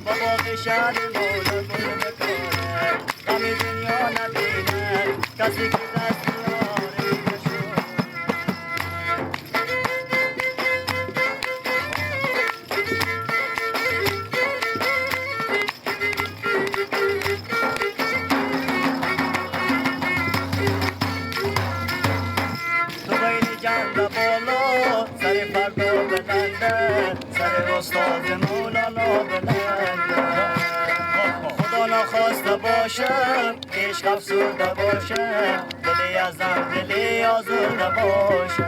با باغ شهر مولا گل بکاره غم دنیا نبینه کسی که دست یاره میکشه تو بین جنگ بالا سر فردا بلنده سر استاد مولانا بلنده خدا نخواسته باشه عشق افسرده باشه دلی ازم دلی آزرده باشه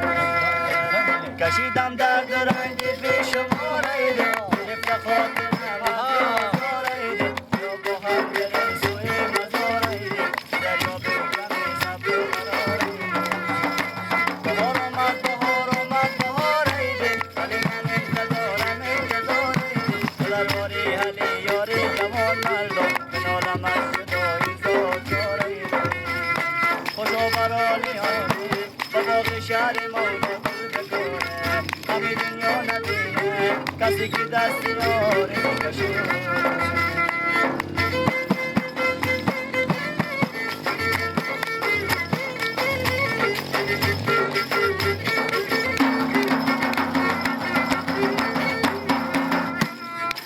کشیدم درد و رنج بیشماره ایده گرفته خاطرم از هزاره ایده یا با هم بریم سوی مزاره ایده دریا بگم صبر و قرار ایده بهار آمد بهار ایده ولی من انتظارم ایده دلرواری حلی یاری جوان مردم بنالم از صدای زار زار ایده خوشا برالی هانی با باغ شهر مولا گل بکاره غم دنیا نبینه کسی که دست یاری میکشه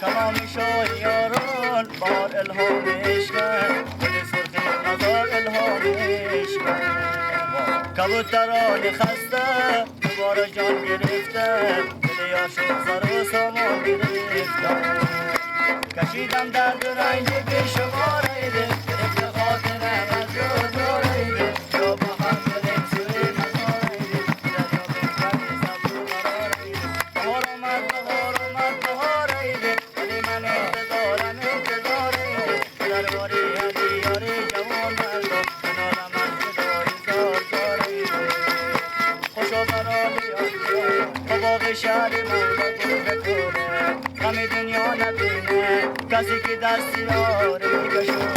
تمام شاعران بار الهام عشقه دل سرخ نظر الهام عشقه کبوتران خسته دوباره جان گرفته دل عاشق سر و سامان گرفته کشیدم درد و رنج بیشمار ایده گرفته خاطرم از روزگار ایده یا با هم بریم سوی مزار ایده دریا بگذری صبر و قرار ایده بهار آمد بهار ایده ولی من انتظارم ایده درباری هدی یاری جوان مردم بنالم از صدای زار زار ایده خوشا برالی هانی با باغ شهر مولا گل بکاره غم دنیا نبینه کسی که دست یاری میکشه